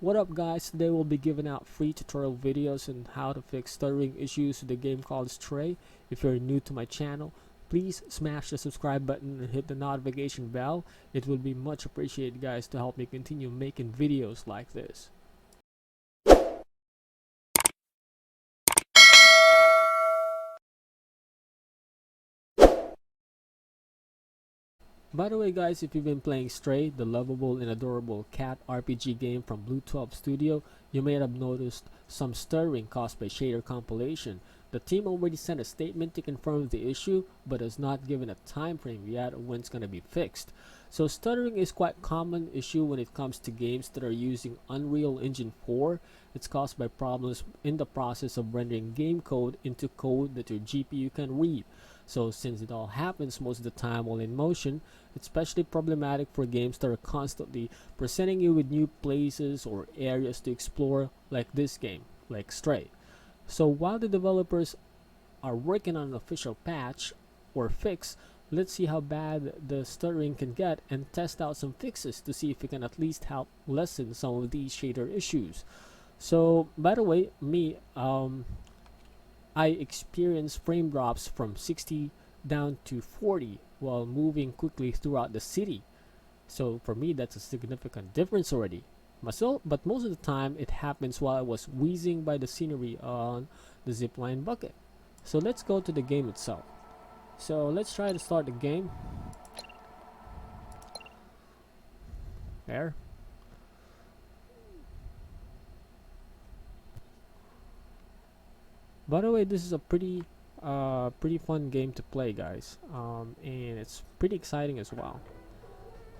What up guys, today we'll be giving out free tutorial videos on how to fix stuttering issues with the game called Stray. If you're new to my channel, please smash the subscribe button and hit the notification bell. It will be much appreciated guys to help me continue making videos like this. By the way guys, if you've been playing Stray, the lovable and adorable cat RPG game from Blue 12 Studio, you may have noticed some stuttering caused by shader compilation. The team already sent a statement to confirm the issue, but has not given a time frame yet of when it's going to be fixed. So stuttering is quite a common issue when it comes to games that are using Unreal Engine 4. It's caused by problems in the process of rendering game code into code that your GPU can read. So since it all happens most of the time while in motion, it's especially problematic for games that are constantly presenting you with new places or areas to explore, like this game, like Stray. So while the developers are working on an official patch or fix, let's see how bad the stuttering can get and test out some fixes to see if we can at least help lessen some of these shader issues. So by the way, I experience frame drops from 60 down to 40 while moving quickly throughout the city. So for me, that's a significant difference already. But most of the time, it happens while I was wheezing by the scenery on the zipline bucket. So let's go to the game itself. So let's try to start the game. There. By the way, this is a pretty fun game to play guys, and it's pretty exciting as well,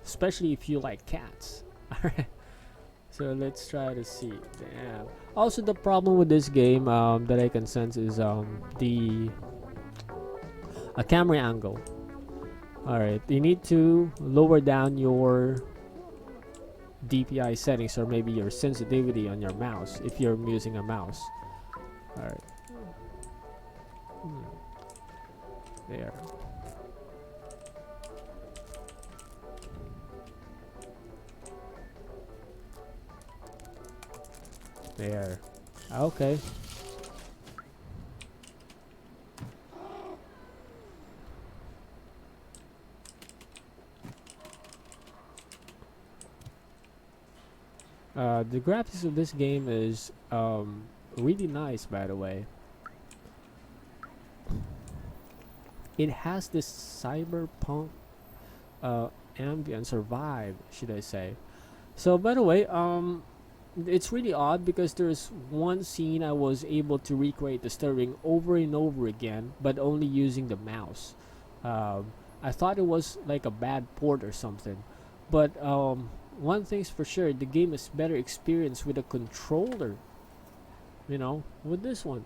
especially if you like cats. Alright, so let's try to see. Damn. Also, the problem with this game that I can sense is the camera angle. Alright, you need to lower down your DPI settings or maybe your sensitivity on your mouse if you're using a mouse. Alright. There. There. Okay. The graphics of this game is really nice, by the way. It has this cyberpunk ambience or vibe, should I say. So by the way, it's really odd because there's one scene I was able to recreate the stuttering over and over again, but only using the mouse. I thought it was like a bad port or something, but one thing's for sure, the game is better experienced with a controller, you know, with this one.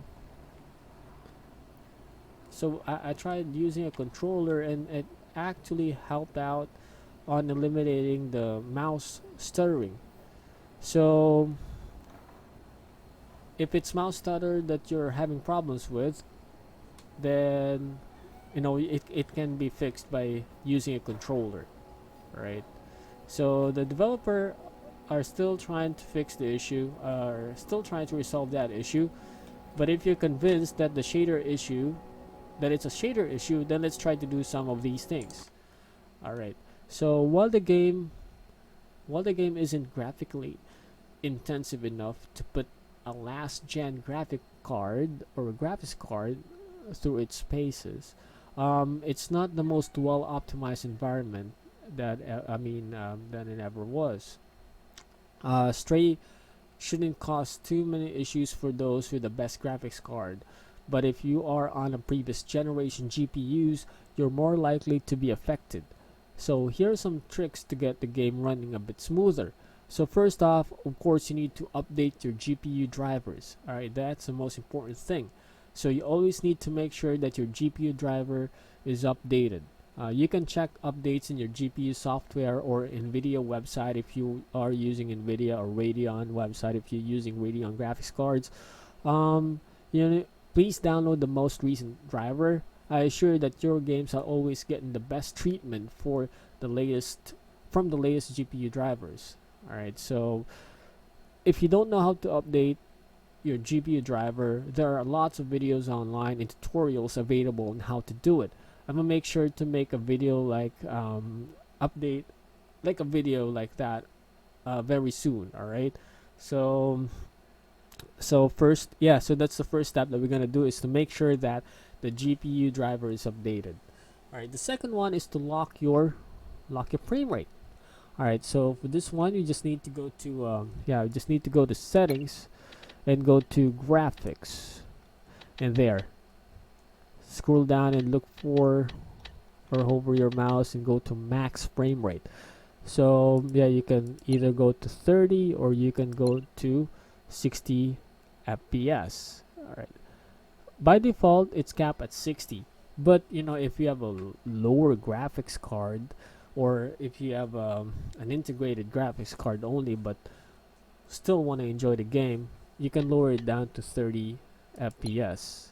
So I tried using a controller and it actually helped out on eliminating the mouse stuttering. So if it's mouse stutter that you're having problems with, then it can be fixed by using a controller, right? So the developer are still trying to fix the issue, are still trying to resolve that issue. But if you're convinced that it's a shader issue, then let's try to do some of these things. Alright, so while the game isn't graphically intensive enough to put a last gen graphic card or a graphics card through its paces, it's not the most well optimized environment that than it ever was. Stray shouldn't cause too many issues for those with the best graphics card, but if you are on a previous generation GPUs, you're more likely to be affected. So here are some tricks to get the game running a bit smoother. So first off, of course, you need to update your GPU drivers. Alright, that's the most important thing. So you always need to make sure that your GPU driver is updated. You can check updates in your GPU software or NVIDIA website if you are using NVIDIA, or Radeon website if you're using Radeon graphics cards. Please download the most recent driver. I assure that your games are always getting the best treatment from the latest GPU drivers. Alright, so if you don't know how to update your GPU driver, there are lots of videos online and tutorials available on how to do it. I'm gonna make sure to make a video like update like a video like that very soon. All right. So first, yeah, so that's the first step that we're gonna do, is to make sure that the GPU driver is updated. All right. The second one is to lock your frame rate. All right. So for this one, you just need to go to you just need to go to settings and go to graphics, and there, scroll down and look for, or hover your mouse and go to max frame rate. So yeah, you can either go to 30 or you can go to 60 fps. All right, by default it's capped at 60, but if you have a lower graphics card, or if you have an integrated graphics card only but still want to enjoy the game, you can lower it down to 30 fps.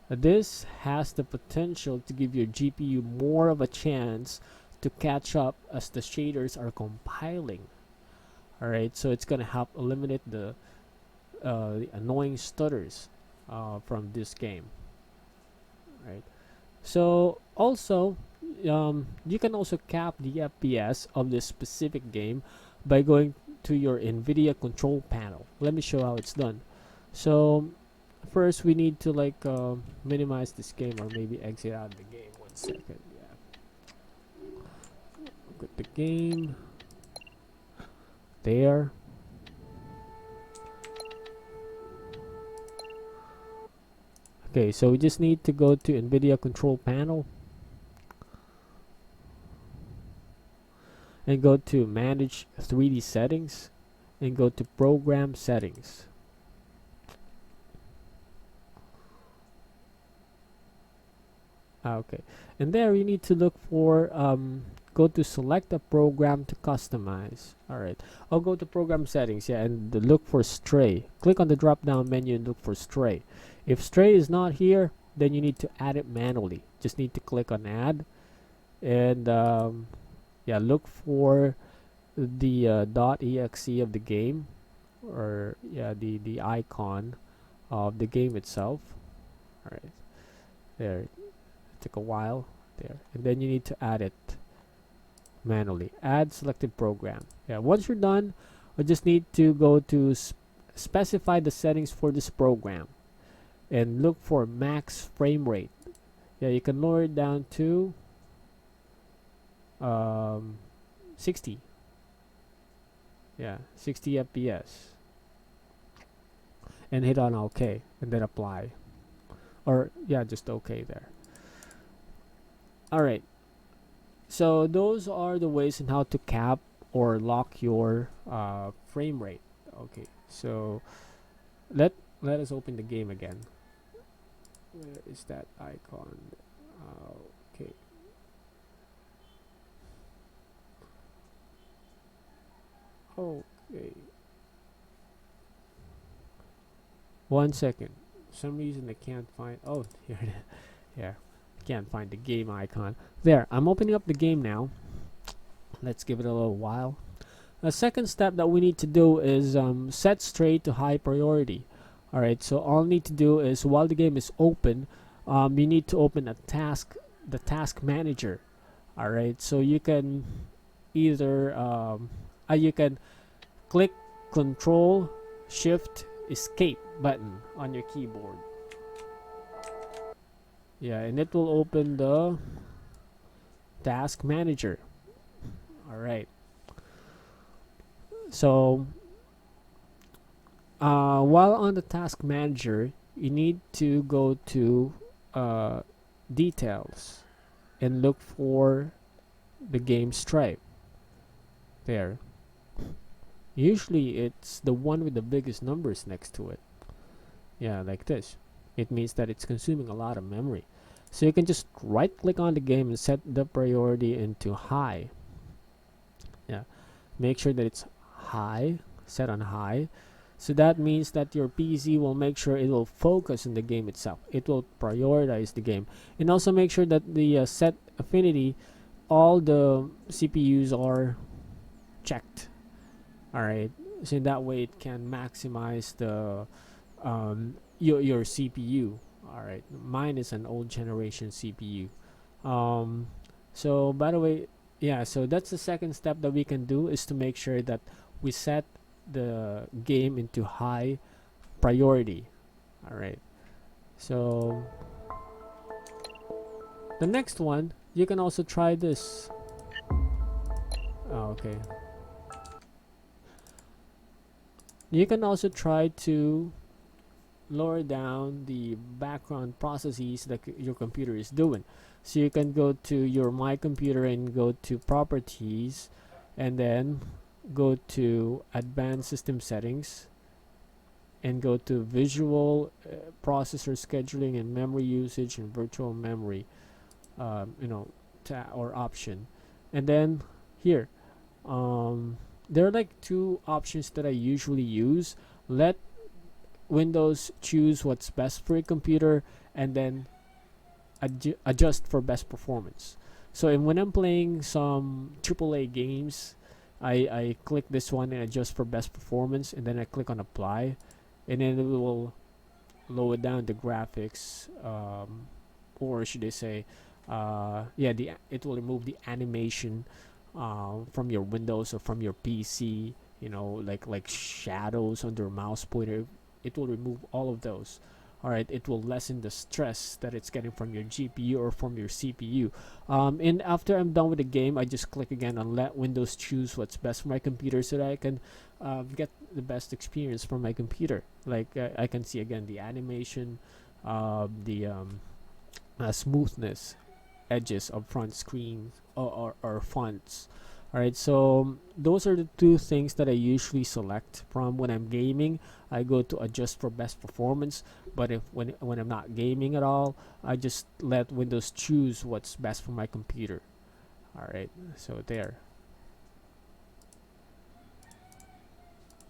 This has the potential to give your GPU more of a chance to catch up as the shaders are compiling. Alright, so it's gonna help eliminate the annoying stutters from this game. Right. So also, you can also cap the FPS of this specific game by going to your NVIDIA control panel. Let me show how it's done. So first we need to minimize this game, or maybe exit out of the game. 1 second. Yeah. Look at the game. There. Okay, so we just need to go to NVIDIA control panel and go to manage 3D settings and go to program settings. Okay, and there you need to look for go to select a program to customize. Alright, I'll go to program settings, yeah, and look for stray. Click on the drop down menu and look for stray. If stray is not here, then you need to add it manually. Just need to click on add, and yeah, look for the .exe of the game, or yeah, the icon of the game itself. Alright, there, it took a while there, and then you need to add it manually. Add selected program. Yeah, once you're done, I just need to go to specify the settings for this program and look for max frame rate. Yeah, you can lower it down to 60. Yeah, 60 fps, and hit on OK, and then apply, or yeah, just OK there. All right, so those are the ways in how to cap or lock your frame rate. Okay, so let us open the game again. Where is that icon? Okay. Okay. 1 second. For some reason I can't find. Oh, here it is. Yeah, I can't find the game icon. There. I'm opening up the game now. Let's give it a little while. The second step that we need to do is set stray to high priority. Alright, so all I need to do is, while the game is open, you need to open the task manager. Alright, so you can either you can click Control Shift Escape button on your keyboard. Yeah, and it will open the task manager. Alright, so while on the task manager, you need to go to details and look for the game stripe. There, usually it's the one with the biggest numbers next to it. Yeah, like this. It means that it's consuming a lot of memory. So you can just right click on the game and set the priority into high. Yeah, make sure that it's high, set on high. So that means that your PC will make sure it will focus on the game itself. It will prioritize the game. And also make sure that the set affinity, all the CPUs are checked. Alright, so in that way it can maximize the your CPU. All right, mine is an old generation CPU. So by the way, yeah, so that's the second step that we can do, is to make sure that we set the game into high priority. All right, so the next one, you can also try this. Oh, okay, you can also try to lower down the background processes that your computer is doing. So you can go to your My Computer and go to Properties, and then go to Advanced System Settings, and go to Visual Processor Scheduling and Memory Usage and Virtual Memory, you know, or option. And then here, there are like two options that I usually use. Let Windows choose what's best for your computer, and then adjust for best performance. So when I'm playing some AAA games, I click this one and adjust for best performance, and then I click on apply, and then it will lower down the graphics, or should I say, yeah, it will remove the animation from your Windows or from your PC. You know, like shadows under mouse pointer. It will remove all of those. All right, it will lessen the stress that it's getting from your GPU or from your CPU. And after I'm done with the game, I just click again on let Windows choose what's best for my computer, so that I can get the best experience from my computer. Like I can see again the animation, the smoothness, edges of front screen, or fonts. All right, so those are the two things that I usually select from when I'm gaming. I go to adjust for best performance, but if when I'm not gaming at all, I just let Windows choose what's best for my computer. All right, so there.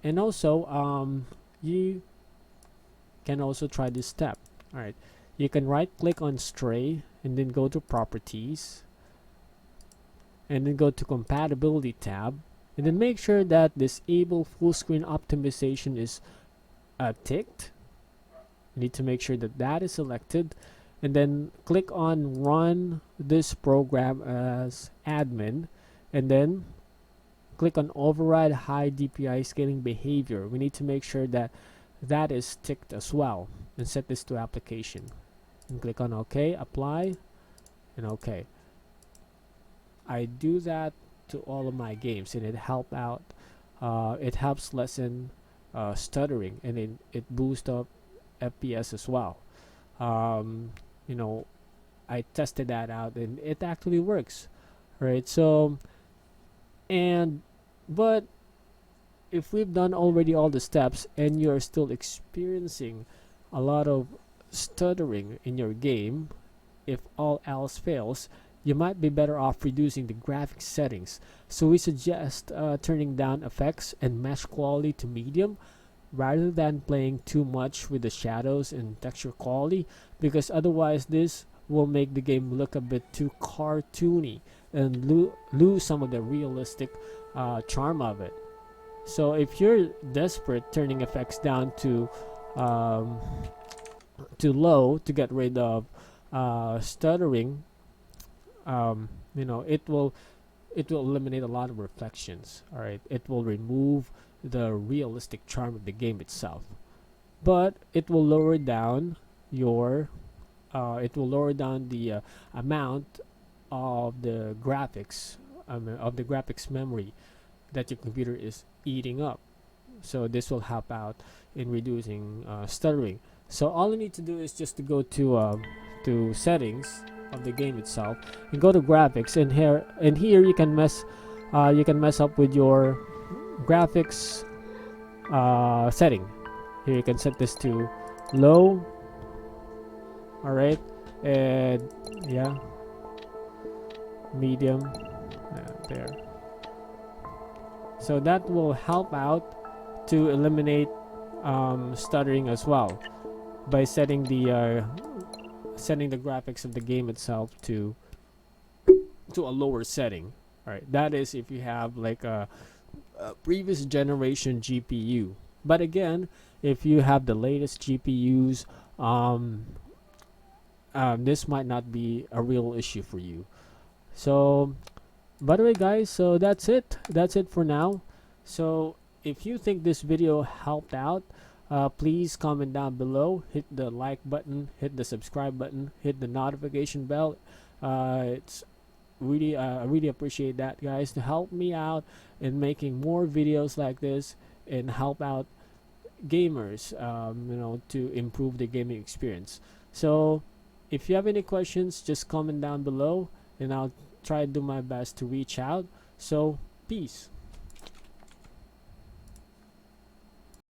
And also, you can also try this step. All right, you can right click on Stray and then go to Properties, and then go to Compatibility tab, and then make sure that Disable Full Screen Optimization is ticked. You need to make sure that that is selected, and then click on Run this program as admin, and then click on Override High DPI Scaling Behavior. We need to make sure that that is ticked as well, and set this to Application, and click on OK, Apply, and OK. I do that to all of my games, and it helps lessen stuttering, and it boosts up FPS as well. Um, you know, I tested that out, and it actually works, right? So, and but if we've done already all the steps, and you're still experiencing a lot of stuttering in your game, if all else fails, you might be better off reducing the graphics settings. So we suggest turning down effects and mesh quality to medium, rather than playing too much with the shadows and texture quality, because otherwise this will make the game look a bit too cartoony and lose some of the realistic charm of it. So if you're desperate, turning effects down um, to low to get rid of stuttering, it will eliminate a lot of reflections. All right, it will remove the realistic charm of the game itself, but it will lower down the amount of the graphics, of the graphics memory that your computer is eating up. So this will help out in reducing stuttering. So all you need to do is just to go to settings of the game itself, and go to graphics, and here you can mess up with your graphics setting. Here you can set this to low. All right, and yeah, medium, there. So that will help out to eliminate stuttering as well, by setting the graphics of the game itself to a lower setting. All right, that is if you have like previous generation GPU. But again, if you have the latest GPUs, um, this might not be a real issue for you. So, by the way, guys, so that's it. That's it for now. So, if you think this video helped out, please comment down below. Hit the like button, hit the subscribe button, hit the notification bell. It's really, I really appreciate that, guys, to help me out in making more videos like this and help out gamers, to improve the gaming experience. So, if you have any questions, just comment down below, and I'll try to do my best to reach out. So, peace.